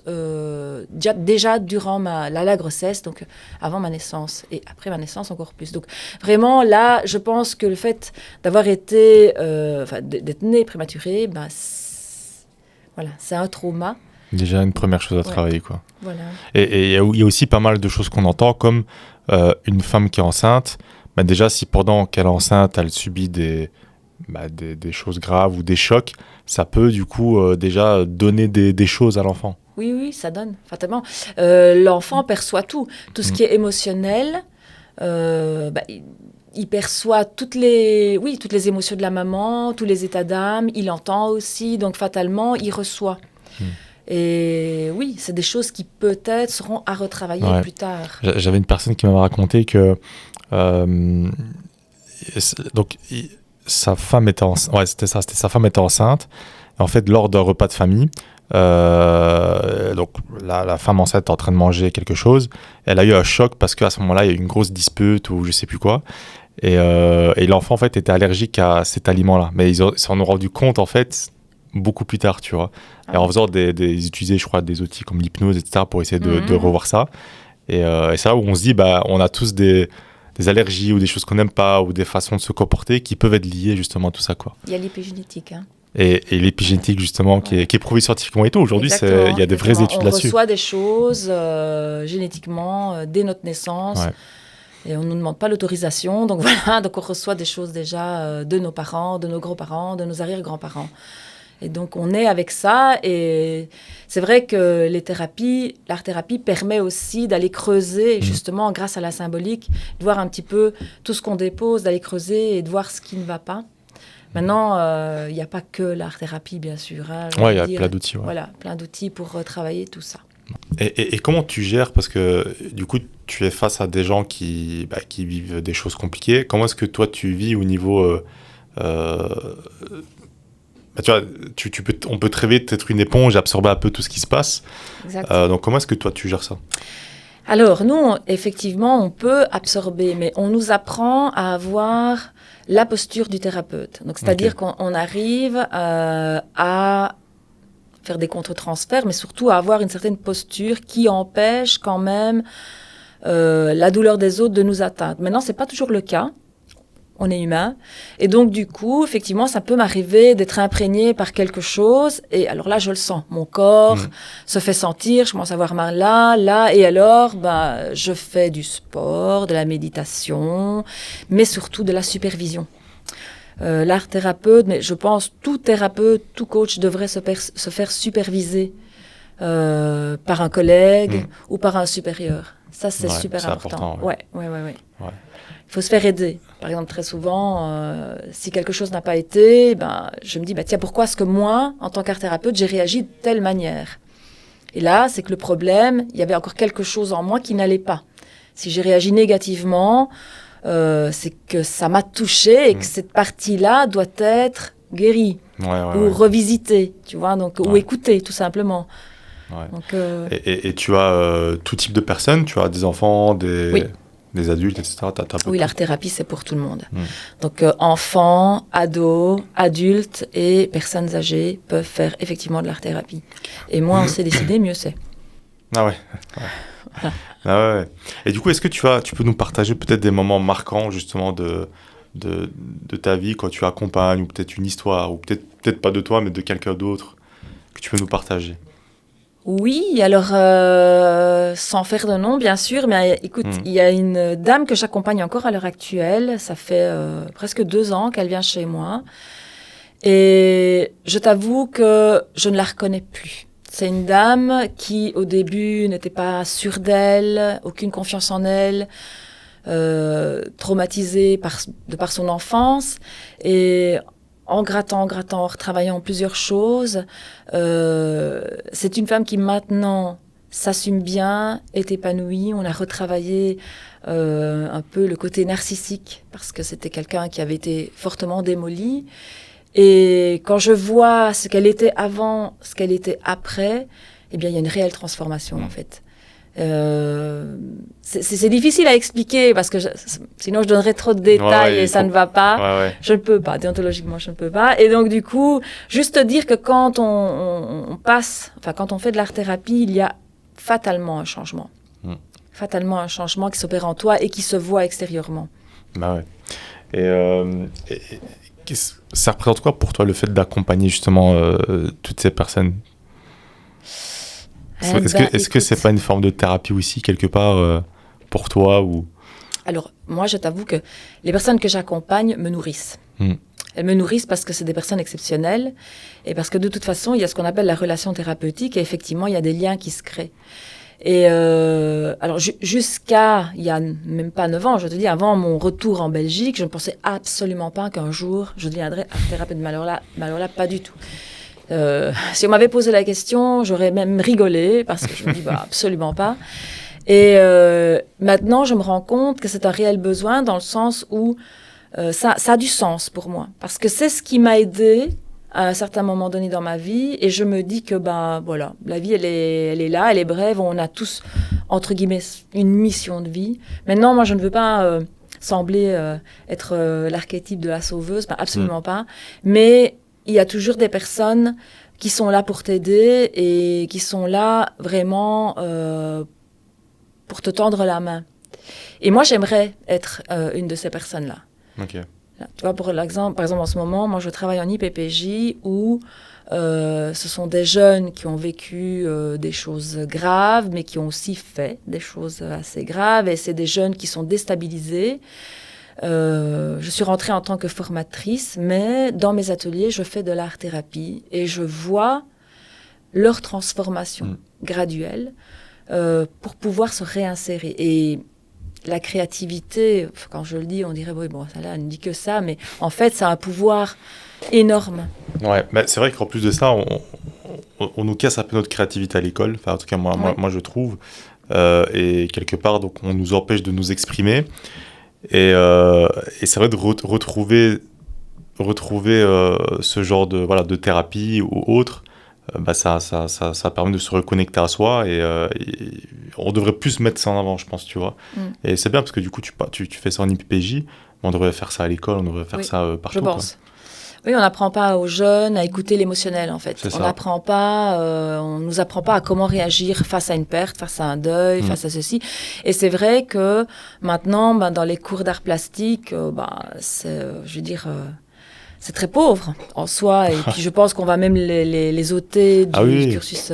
déjà durant la grossesse, donc avant ma naissance, et après ma naissance encore plus. Donc vraiment, là, je pense que le fait d'avoir été, d'être née prématurée, voilà, c'est un trauma. Déjà une première chose à travailler, quoi. Voilà. Et il y a aussi pas mal de choses qu'on entend, comme une femme qui est enceinte, déjà si pendant qu'elle est enceinte, elle subit des choses graves ou des chocs, ça peut du coup déjà donner des choses à l'enfant. Oui, ça donne, fatalement. L'enfant perçoit tout ce qui est émotionnel. Il perçoit toutes les émotions de la maman, tous les états d'âme, il entend aussi, donc fatalement, il reçoit. Et oui, c'est des choses qui peut-être seront à retravailler plus tard. J'avais une personne qui m'avait raconté que sa femme était enceinte. Ouais, c'était sa femme était enceinte. Et en fait, lors d'un repas de famille, donc la femme enceinte est en train de manger quelque chose. Elle a eu un choc parce qu'à ce moment-là, il y a eu une grosse dispute ou je sais plus quoi. Et l'enfant en fait était allergique à cet aliment-là. Mais ils s'en ont rendu compte en fait beaucoup plus tard, tu vois. Et en faisant ils utilisaient, je crois, des outils comme l'hypnose, etc. pour essayer de revoir ça. Et c'est là où on se dit, on a tous des allergies ou des choses qu'on n'aime pas ou des façons de se comporter qui peuvent être liées justement à tout ça, quoi. Il y a l'épigénétique, hein. Et l'épigénétique, justement, qui est prouvée scientifiquement et tout. Aujourd'hui, il y a des vraies études là-dessus. On reçoit des choses génétiquement dès notre naissance. Ouais. Et on ne nous demande pas l'autorisation. Donc voilà, donc on reçoit des choses déjà de nos parents, de nos grands-parents, de nos arrière-grands-parents. Et donc on est avec ça. Et c'est vrai que l'art-thérapie permet aussi d'aller creuser, justement, grâce à la symbolique, de voir un petit peu tout ce qu'on dépose, d'aller creuser et de voir ce qui ne va pas. Maintenant, il n'y a pas que l'art-thérapie, bien sûr. Hein, il y a plein d'outils. Ouais. Voilà, plein d'outils pour travailler tout ça. Et comment tu gères, parce que du coup, tu es face à des gens qui vivent des choses compliquées. Comment est-ce que toi, tu vis au niveau... tu vois, on peut très vite être une éponge et absorber un peu tout ce qui se passe. Donc, comment est-ce que toi, tu gères ça ? Alors, nous, effectivement, on peut absorber, mais on nous apprend à avoir la posture du thérapeute. Donc, c'est-à-dire qu'on arrive à faire des contre-transferts, mais surtout à avoir une certaine posture qui empêche quand même la douleur des autres de nous atteindre. Maintenant, ce n'est pas toujours le cas. On est humain. Et donc, du coup, effectivement, ça peut m'arriver d'être imprégné par quelque chose. Et alors là, je le sens. Mon corps se fait sentir. Je commence à avoir mal là. Et alors, je fais du sport, de la méditation, mais surtout de la supervision. L'art thérapeute, mais je pense tout thérapeute, tout coach devrait se faire superviser par un collègue ou par un supérieur. Ça, c'est super important. Ouais. Il faut se faire aider. Par exemple, très souvent, si quelque chose n'a pas été, je me dis, tiens, pourquoi est-ce que moi, en tant qu'art thérapeute, j'ai réagi de telle manière ? Et là, c'est que le problème, il y avait encore quelque chose en moi qui n'allait pas. Si j'ai réagi négativement, c'est que ça m'a touchée et que cette partie-là doit être guérie ou revisitée, tu vois, donc, ou écoutée, tout simplement. Ouais. Donc, et tu as tout type de personnes, tu as des enfants, des adultes, etc. Oui, l'art-thérapie, c'est pour tout le monde. Donc, enfants, ados, adultes et personnes âgées peuvent faire effectivement de l'art-thérapie. Et moins on s'est décidé, mieux c'est. Ah ouais. Voilà. Ah ouais. Et du coup, est-ce que tu peux nous partager peut-être des moments marquants, justement, de ta vie, quand tu accompagnes, ou peut-être une histoire, ou peut-être pas de toi, mais de quelqu'un d'autre, que tu peux nous partager ? Oui, alors, sans faire de nom, bien sûr, mais écoute, il y a une dame que j'accompagne encore à l'heure actuelle. Ça fait presque 2 ans qu'elle vient chez moi. Et je t'avoue que je ne la reconnais plus. C'est une dame qui, au début, n'était pas sûre d'elle, aucune confiance en elle, traumatisée de par son enfance. Et en grattant, en retravaillant plusieurs choses, c'est une femme qui maintenant s'assume bien, est épanouie. On a retravaillé un peu le côté narcissique parce que c'était quelqu'un qui avait été fortement démoli. Et quand je vois ce qu'elle était avant, ce qu'elle était après, eh bien, il y a une réelle transformation en fait. C'est difficile à expliquer parce que sinon je donnerais trop de détails et ça ne va pas. Je ne peux pas, déontologiquement je ne peux pas. Et donc du coup, juste dire que quand on quand on fait de l'art-thérapie, il y a fatalement un changement. Fatalement un changement qui s'opère en toi et qui se voit extérieurement. Bah ouais. Et ça représente quoi pour toi le fait d'accompagner justement toutes ces personnes? Est-ce que c'est pas une forme de thérapie aussi quelque part pour toi ou... Alors moi je t'avoue que les personnes que j'accompagne me nourrissent. Elles me nourrissent parce que c'est des personnes exceptionnelles et parce que de toute façon il y a ce qu'on appelle la relation thérapeutique et effectivement il y a des liens qui se créent. Et alors jusqu'à il y a même pas 9 ans, je te dis, avant mon retour en Belgique, je ne pensais absolument pas qu'un jour je deviendrais art-thérapeute. Mais alors là, pas du tout. Si on m'avait posé la question, j'aurais même rigolé parce que je me dis absolument pas. Et maintenant, je me rends compte que c'est un réel besoin dans le sens où ça a du sens pour moi parce que c'est ce qui m'a aidé à un certain moment donné dans ma vie, et je me dis que voilà, la vie elle est là, elle est brève, on a tous entre guillemets une mission de vie. Maintenant, moi je ne veux pas sembler être l'archétype de la sauveuse, absolument pas, mais il y a toujours des personnes qui sont là pour t'aider et qui sont là vraiment pour te tendre la main. Et moi j'aimerais être une de ces personnes-là. Ok. Tu vois, par exemple, en ce moment, moi, je travaille en IPPJ où ce sont des jeunes qui ont vécu des choses graves, mais qui ont aussi fait des choses assez graves. Et c'est des jeunes qui sont déstabilisés. Je suis rentrée en tant que formatrice, mais dans mes ateliers, je fais de l'art-thérapie et je vois leur transformation graduelle pour pouvoir se réinsérer. Et la créativité, quand je le dis, on dirait, oui, bon, ça là, elle ne dit que ça, mais en fait, ça a un pouvoir énorme. Ouais, mais c'est vrai qu'en plus de ça, on nous casse un peu notre créativité à l'école, enfin, en tout cas, moi je trouve, et quelque part, donc, on nous empêche de nous exprimer, et c'est vrai de retrouver ce genre de thérapie ou autre, ça permet de se reconnecter à soi et on devrait plus mettre ça en avant, je pense, tu vois. Et c'est bien parce que du coup, tu fais ça en IPPJ, on devrait faire ça à l'école, on devrait faire ça partout. Je pense. Oui, on n'apprend pas aux jeunes à écouter l'émotionnel, en fait. On n'apprend pas, on nous apprend pas à comment réagir face à une perte, face à un deuil, face à ceci. Et c'est vrai que maintenant, dans les cours d'art plastique, je veux dire... c'est très pauvre en soi, et puis je pense qu'on va même les ôter du cursus.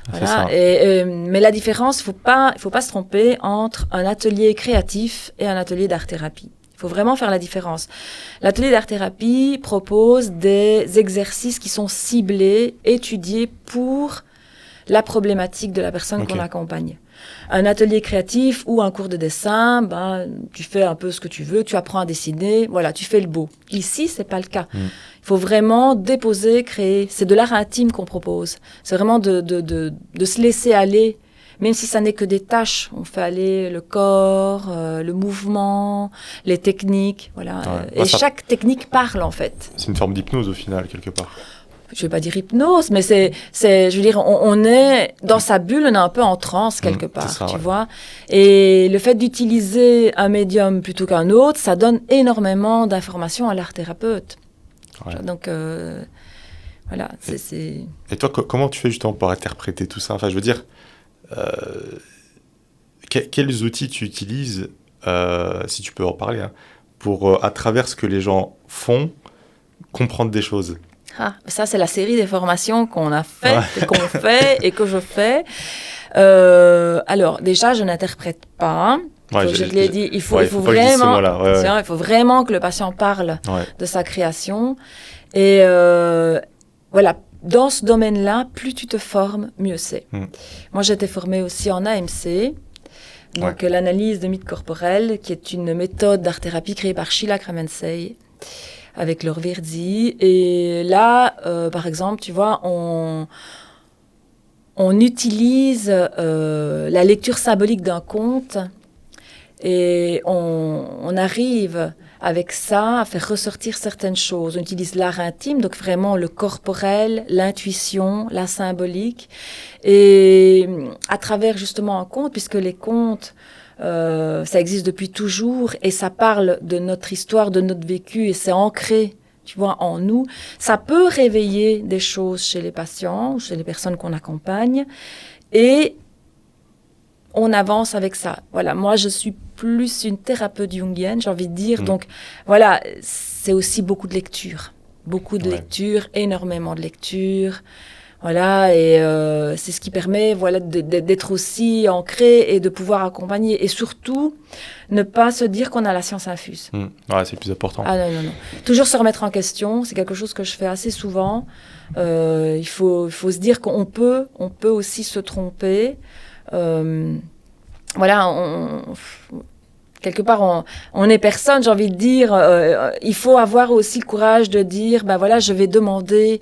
Voilà. Mais la différence, il faut pas se tromper entre un atelier créatif et un atelier d'art-thérapie. Il faut vraiment faire la différence. L'atelier d'art-thérapie propose des exercices qui sont ciblés, étudiés pour la problématique de la personne qu'on accompagne. Un atelier créatif ou un cours de dessin, tu fais un peu ce que tu veux, tu apprends à dessiner, voilà, tu fais le beau. Ici, c'est pas le cas. Il faut vraiment déposer, créer. C'est de l'art intime qu'on propose. C'est vraiment de se laisser aller, même si ça n'est que des tâches. On fait aller le corps, le mouvement, les techniques, voilà. Et chaque technique parle, en fait. C'est une forme d'hypnose, au final, quelque part. Je vais pas dire hypnose, mais je veux dire, on est dans sa bulle, on est un peu en transe quelque part, tu vois. Et le fait d'utiliser un médium plutôt qu'un autre, ça donne énormément d'informations à l'art-thérapeute. Ouais. Donc, voilà, Et toi, comment tu fais justement pour interpréter tout ça? Enfin, je veux dire, quels outils tu utilises, si tu peux en parler, pour, à travers ce que les gens font, comprendre des choses? Ça, c'est la série des formations qu'on a faites, et qu'on fait, et que je fais. Alors, déjà, je n'interprète pas. Je te l'ai dit, il faut vraiment, il faut vraiment que le patient parle de sa création. Et voilà, dans ce domaine-là, plus tu te formes, mieux c'est. Moi, j'ai été formée aussi en AMC, donc l'analyse de mythes corporels, qui est une méthode d'art-thérapie créée par Sheila Kramensey, avec Laure Verdi. Et là, par exemple, tu vois, on utilise la lecture symbolique d'un conte et on arrive avec ça, à faire ressortir certaines choses. On utilise l'art intime, donc vraiment le corporel, l'intuition, la symbolique. Et à travers justement un conte, puisque les contes, ça existe depuis toujours et ça parle de notre histoire, de notre vécu et c'est ancré, tu vois, en nous. Ça peut réveiller des choses chez les patients, chez les personnes qu'on accompagne et on avance avec ça. Voilà, moi je suis plus une thérapeute jungienne, j'ai envie de dire. Donc voilà, c'est aussi beaucoup de lecture. Beaucoup de lecture, énormément de lecture. Voilà, et c'est ce qui permet voilà, d'être aussi ancré et de pouvoir accompagner. Et surtout, ne pas se dire qu'on a la science infuse. Ouais, c'est le plus important. Ah non, non, non. Toujours se remettre en question, c'est quelque chose que je fais assez souvent. Il faut se dire qu'on peut aussi se tromper. Voilà, quelque part, on est personne, j'ai envie de dire. Il faut avoir aussi le courage de dire, ben voilà, je vais demander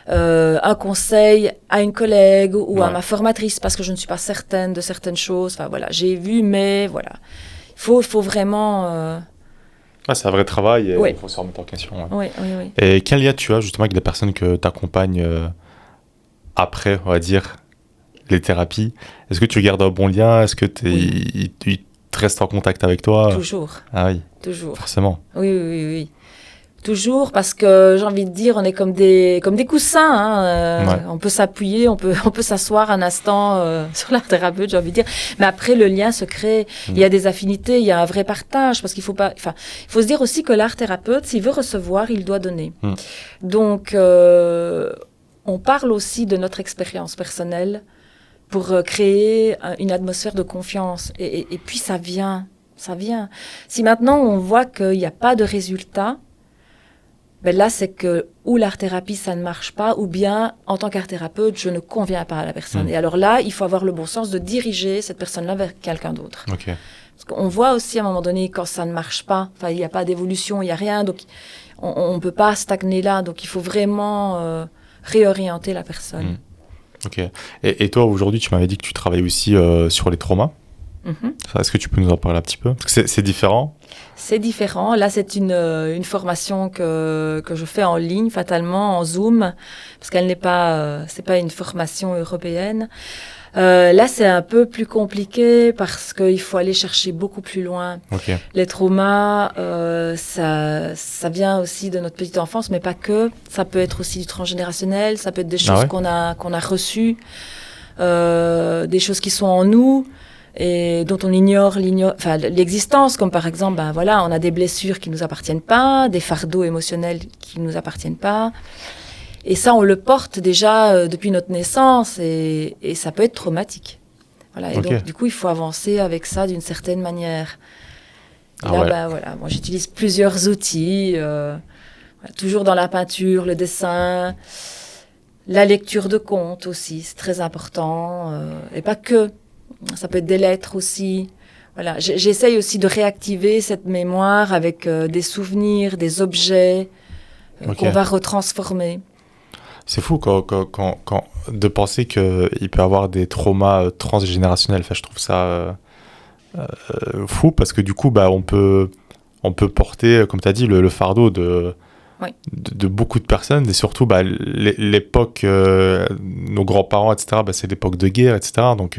un conseil à une collègue ou à ma formatrice parce que je ne suis pas certaine de certaines choses. Enfin voilà, j'ai vu, mais voilà, il faut vraiment. C'est un vrai travail et il faut se remettre en question. Oui, oui, oui. Et quel lien tu as justement avec les personnes que tu accompagnes après, on va dire, les thérapies? Est-ce que tu gardes un bon lien? Est-ce que ils te restent en contact avec toi? Toujours. Ah oui. Toujours. Forcément. Oui, oui, oui, oui. Toujours, parce que j'ai envie de dire, on est comme des coussins. Hein, on peut s'appuyer, on peut s'asseoir un instant sur l'art thérapeute, j'ai envie de dire. Mais après, le lien se crée. Il y a des affinités, il y a un vrai partage, parce qu'il faut pas. Enfin, il faut se dire aussi que l'art thérapeute, s'il veut recevoir, il doit donner. Donc, on parle aussi de notre expérience personnelle pour créer une atmosphère de confiance. Et puis, ça vient. Si maintenant on voit qu'il n'y a pas de résultat. Ben là, c'est que ou l'art-thérapie, ça ne marche pas, ou bien, en tant qu'art-thérapeute, je ne conviens pas à la personne. Et alors là, il faut avoir le bon sens de diriger cette personne-là vers quelqu'un d'autre. Okay. Parce qu'on voit aussi, à un moment donné, quand ça ne marche pas, enfin, il n'y a pas d'évolution, il n'y a rien, donc on ne peut pas stagner là. Donc, il faut vraiment réorienter la personne. Ok. Et toi, aujourd'hui, tu m'avais dit que tu travailles aussi sur les traumas. Est-ce que tu peux nous en parler un petit peu? Parce que c'est différent. C'est différent. Là, c'est une formation que je fais en ligne, fatalement, en Zoom, parce qu'elle n'est pas, c'est pas une formation européenne. Là, c'est un peu plus compliqué parce qu'il faut aller chercher beaucoup plus loin. Okay. Les traumas, ça vient aussi de notre petite enfance, mais pas que. Ça peut être aussi du transgénérationnel, ça peut être des choses qu'on a reçues, des choses qui sont en nous et dont on ignore l'existence, comme par exemple, ben voilà, on a des blessures qui nous appartiennent pas, des fardeaux émotionnels qui nous appartiennent pas. Et ça, on le porte déjà depuis notre naissance et ça peut être traumatique. Voilà. Et donc, du coup, il faut avancer avec ça d'une certaine manière. Et là, ben voilà, moi, j'utilise plusieurs outils, toujours dans la peinture, le dessin, la lecture de contes aussi, c'est très important, et pas que. Ça peut être des lettres aussi. Voilà, j'essaye aussi de réactiver cette mémoire avec des souvenirs, des objets qu'on va retransformer. C'est fou de penser qu'il peut y avoir des traumas transgénérationnels. Enfin, je trouve ça fou parce que du coup, bah, on peut porter, comme tu as dit, le fardeau de beaucoup de personnes et surtout bah, l'époque, nos grands-parents, etc., bah, c'est l'époque de guerre, etc. Donc,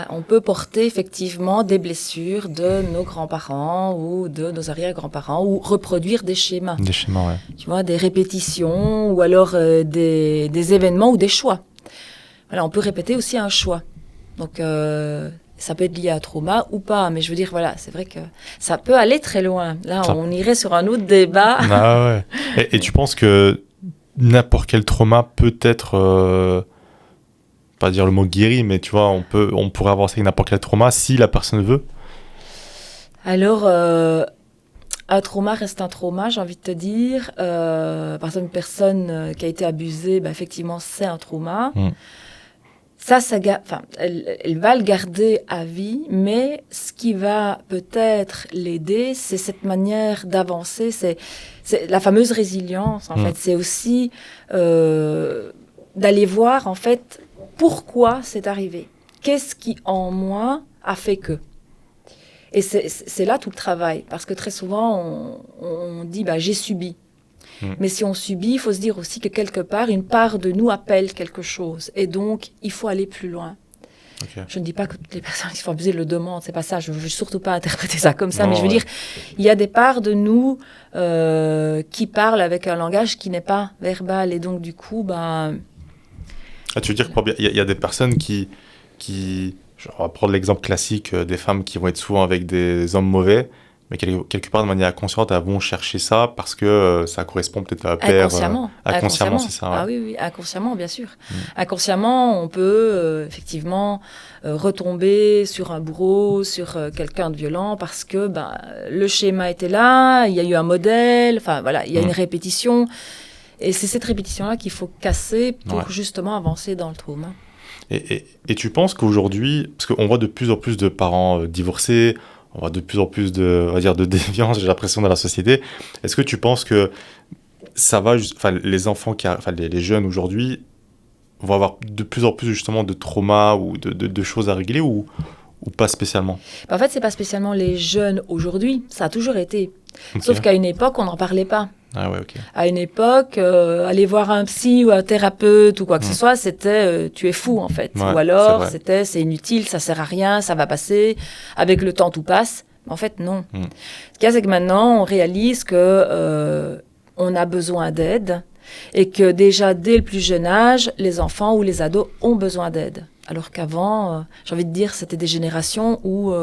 on peut porter effectivement des blessures de nos grands-parents ou de nos arrière-grands-parents ou reproduire des schémas. Des schémas, ouais. Tu vois, des répétitions ou alors des événements ou des choix. Voilà, on peut répéter aussi un choix. Donc, ça peut être lié à un trauma ou pas. Mais je veux dire, voilà, c'est vrai que ça peut aller très loin. Là, on irait sur un autre débat. Ah ouais. Et tu penses que n'importe quel trauma peut être... pas dire le mot guéri, mais tu vois, on pourrait avancer avec n'importe quel trauma si la personne veut. Alors, un trauma reste un trauma, j'ai envie de te dire. Par exemple, une personne qui a été abusée, bah, effectivement, c'est un trauma. Elle va le garder à vie, mais ce qui va peut-être l'aider, c'est cette manière d'avancer, c'est la fameuse résilience, en fait. C'est aussi d'aller voir, en fait, pourquoi c'est arrivé. Qu'est-ce qui, en moi, a fait que? Et c'est là tout le travail, parce que très souvent, on dit « j'ai subi ». Mais si on subit, il faut se dire aussi que quelque part, une part de nous appelle quelque chose. Et donc, il faut aller plus loin. Okay. Je ne dis pas que toutes les personnes qui sont abusées le demandent, c'est pas ça. Je ne veux surtout pas interpréter ça comme ça. Non, mais je veux dire, il y a des parts de nous qui parlent avec un langage qui n'est pas verbal. Et donc, du coup, tu veux dire qu'il y a des personnes qui on va prendre l'exemple classique des femmes qui vont être souvent avec des hommes mauvais, mais quelque part de manière inconsciente, elles vont chercher ça parce que ça correspond peut-être à la paire. Inconsciemment, c'est ça. Ouais. Ah oui, inconsciemment, bien sûr. Inconsciemment, on peut effectivement retomber sur un bourreau, sur quelqu'un de violent parce que le schéma était là, il y a eu un modèle, enfin voilà, il y a une répétition. Et c'est cette répétition-là qu'il faut casser pour justement avancer dans le trauma. Et tu penses qu'aujourd'hui, parce qu'on voit de plus en plus de parents divorcés, on voit de plus en plus de déviance, j'ai l'impression, dans la société. Est-ce que tu penses que ça va, les enfants, les jeunes aujourd'hui, vont avoir de plus en plus justement de traumas ou de choses à régler ou pas spécialement? En fait, c'est pas spécialement les jeunes aujourd'hui, ça a toujours été. Okay. Sauf qu'à une époque, on n'en parlait pas. Ah ouais, ok. À une époque, aller voir un psy ou un thérapeute ou quoi que ce soit, c'était tu es fou en fait. Ouais, ou alors c'était c'est inutile, ça sert à rien, ça va passer, avec le temps tout passe. En fait, non. Ce qu'il y a, c'est que maintenant, on réalise que on a besoin d'aide et que déjà dès le plus jeune âge, les enfants ou les ados ont besoin d'aide. Alors qu'avant, j'ai envie de dire, c'était des générations où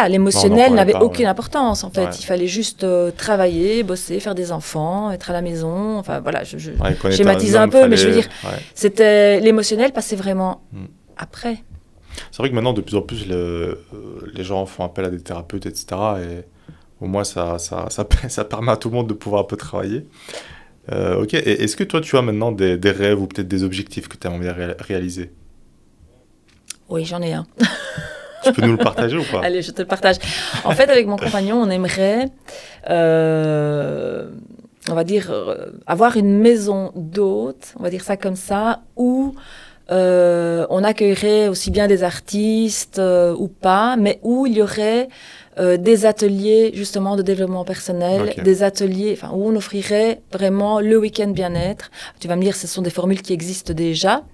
l'émotionnel n'avait aucune importance, en fait. Ouais. Il fallait juste travailler, bosser, faire des enfants, être à la maison. Enfin, voilà, je schématise un peu, mais je veux dire, c'était l'émotionnel passait vraiment après. C'est vrai que maintenant, de plus en plus, les gens font appel à des thérapeutes, etc. Et au moins, ça permet à tout le monde de pouvoir un peu travailler. Ok, et est-ce que toi, tu as maintenant des rêves ou peut-être des objectifs que tu aimerais bien réaliser ? Oui, j'en ai un. Tu peux nous le partager ou pas ? Allez, je te le partage. En fait, avec mon compagnon, on aimerait, on va dire, avoir une maison d'hôtes, on va dire ça comme ça, où on accueillerait aussi bien des artistes ou pas, mais où il y aurait des ateliers justement de développement personnel, des ateliers où on offrirait vraiment le week-end bien-être. Tu vas me dire, ce sont des formules qui existent déjà,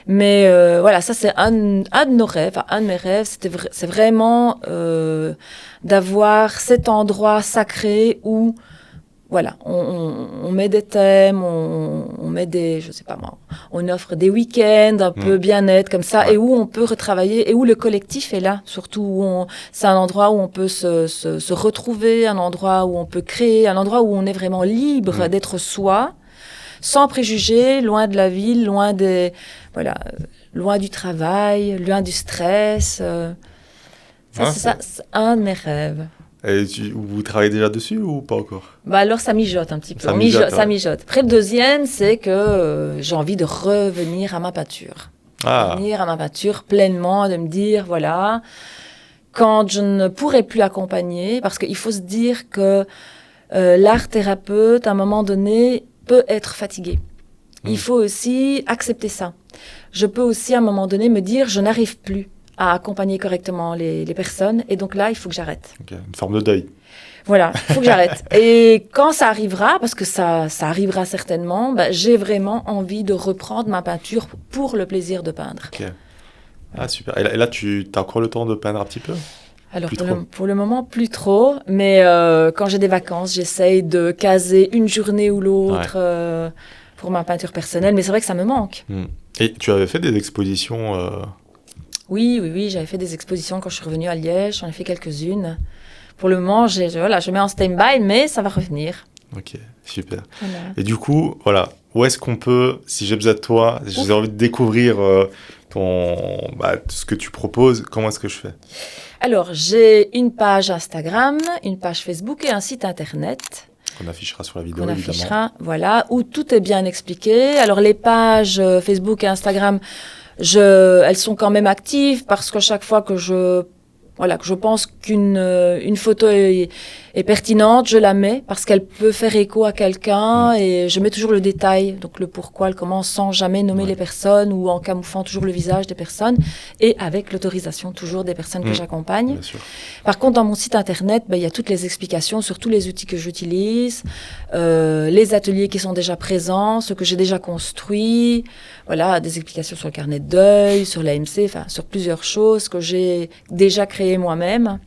mais voilà, ça c'est un de nos rêves, un de mes rêves, c'est vraiment d'avoir cet endroit sacré où voilà, on met des thèmes, on met des, je sais pas moi, on offre des week-ends un peu bien-être comme ça, et où on peut retravailler, et où le collectif est là, surtout où c'est un endroit où on peut se retrouver, un endroit où on peut créer, un endroit où on est vraiment libre d'être soi, sans préjugés, loin de la ville, loin du travail, loin du stress. C'est un de mes rêves. Et vous travaillez déjà dessus ou pas encore ? Alors ça mijote un petit peu, ça mijote. Après le deuxième, c'est que j'ai envie de revenir à ma peinture. Revenir à ma peinture pleinement, de me dire, voilà, quand je ne pourrai plus accompagner, parce qu'il faut se dire que l'art thérapeute, à un moment donné, peut être fatigué. Il faut aussi accepter ça. Je peux aussi, à un moment donné, me dire, je n'arrive plus à accompagner correctement les personnes. Et donc là, il faut que j'arrête. Okay. Une forme de deuil. Voilà, il faut que j'arrête. Et quand ça arrivera, parce que ça arrivera certainement, j'ai vraiment envie de reprendre ma peinture pour le plaisir de peindre. Ok. Ah, super. Et là, tu as encore le temps de peindre un petit peu ? Alors, pour le moment, plus trop. Mais quand j'ai des vacances, j'essaye de caser une journée ou l'autre pour ma peinture personnelle. Mais c'est vrai que ça me manque. Et tu avais fait des expositions Oui, j'avais fait des expositions quand je suis revenue à Liège, j'en ai fait quelques-unes. Pour le moment, je mets en stand-by, mais ça va revenir. Ok, super. Voilà. Et du coup, voilà, où est-ce qu'on peut, si j'ai besoin de toi, si j'ai envie de découvrir ce que tu proposes, comment est-ce que je fais ? Alors, j'ai une page Instagram, une page Facebook et un site internet. Qu'on affichera sur la vidéo, voilà, où tout est bien expliqué. Alors, les pages Facebook et Instagram, elles sont quand même actives parce qu'à chaque fois que je voilà, que je pense une photo est pertinente, je la mets parce qu'elle peut faire écho à quelqu'un et je mets toujours le détail, donc le pourquoi, le comment, sans jamais nommer les personnes ou en camouflant toujours le visage des personnes et avec l'autorisation toujours des personnes que j'accompagne. Bien sûr. Par contre, dans mon site internet, il y a toutes les explications sur tous les outils que j'utilise, les ateliers qui sont déjà présents, ceux que j'ai déjà construits, voilà, des explications sur le carnet de deuil, sur l'AMC, enfin sur plusieurs choses que j'ai déjà créées moi-même.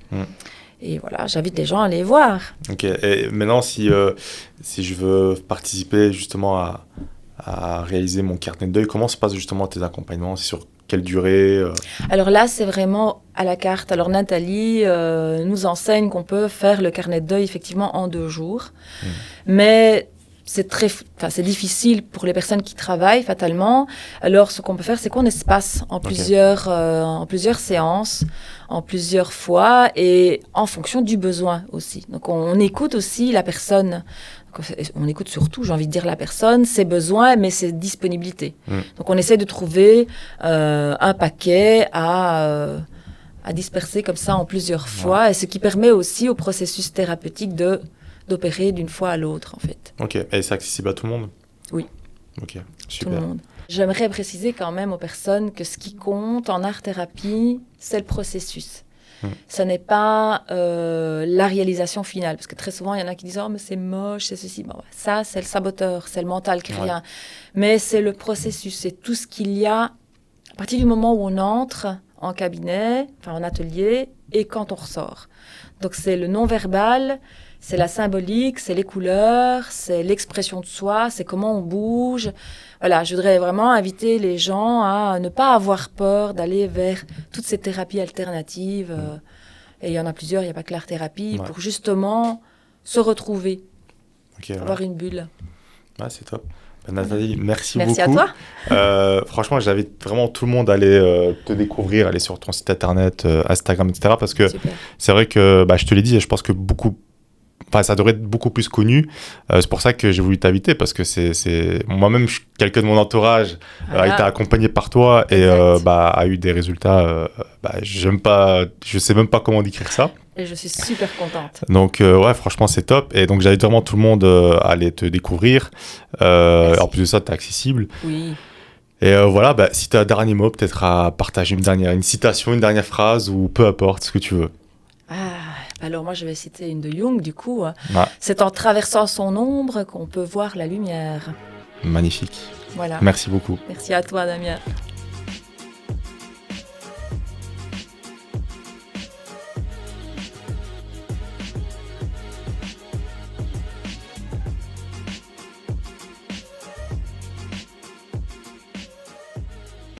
Et voilà, j'invite les gens à les voir. Ok, et maintenant, si je veux participer justement à réaliser mon carnet de deuil, comment se passent justement tes accompagnements? C'est sur quelle durée? Alors là, c'est vraiment à la carte. Alors Nathalie nous enseigne qu'on peut faire le carnet de deuil effectivement en 2 jours. Mais c'est difficile pour les personnes qui travaillent fatalement. Alors ce qu'on peut faire, c'est qu'on espace en plusieurs séances, en plusieurs fois et en fonction du besoin aussi. Donc on écoute aussi la personne. On écoute surtout, j'ai envie de dire, la personne, ses besoins, mais ses disponibilités. Donc on essaie de trouver un paquet à disperser comme ça en plusieurs fois, et ce qui permet aussi au processus thérapeutique d'opérer d'une fois à l'autre, en fait. Ok, et c'est accessible à tout le monde? Oui. Ok, super. Tout le monde. J'aimerais préciser quand même aux personnes que ce qui compte en art-thérapie, c'est le processus. Ce n'est pas la réalisation finale. Parce que très souvent, il y en a qui disent « Oh, mais c'est moche, c'est ceci. » Bon, ça, c'est le saboteur, c'est le mental qui revient. Mais c'est le processus, c'est tout ce qu'il y a à partir du moment où on entre en cabinet, enfin en atelier, et quand on ressort. Donc, c'est le non-verbal, c'est la symbolique, c'est les couleurs, c'est l'expression de soi, c'est comment on bouge. Voilà, je voudrais vraiment inviter les gens à ne pas avoir peur d'aller vers toutes ces thérapies alternatives. Et il y en a plusieurs, il n'y a pas que l'art-thérapie, pour justement se retrouver, avoir une bulle. Ouais, c'est top. Nathalie, merci beaucoup. Merci à toi. Franchement, j'invite vraiment tout le monde à aller te découvrir, aller sur ton site internet, Instagram, etc. Parce que c'est vrai que, je te l'ai dit, et je pense que ça devrait être beaucoup plus connu. C'est pour ça que j'ai voulu t'inviter, parce que moi-même, quelqu'un de mon entourage a été accompagné par toi et a eu des résultats. Je sais même pas comment décrire ça. Et je suis super contente. Donc, franchement, c'est top. Et donc, j'invite vraiment tout le monde à aller te découvrir. En plus de ça, tu es accessible. Oui. Et voilà, si tu as un dernier mot, peut-être à partager une citation, une dernière phrase, ou peu importe, ce que tu veux. Alors moi, je vais citer une de Jung, du coup. C'est en traversant son ombre qu'on peut voir la lumière. Magnifique. Voilà. Merci beaucoup. Merci à toi, Damien.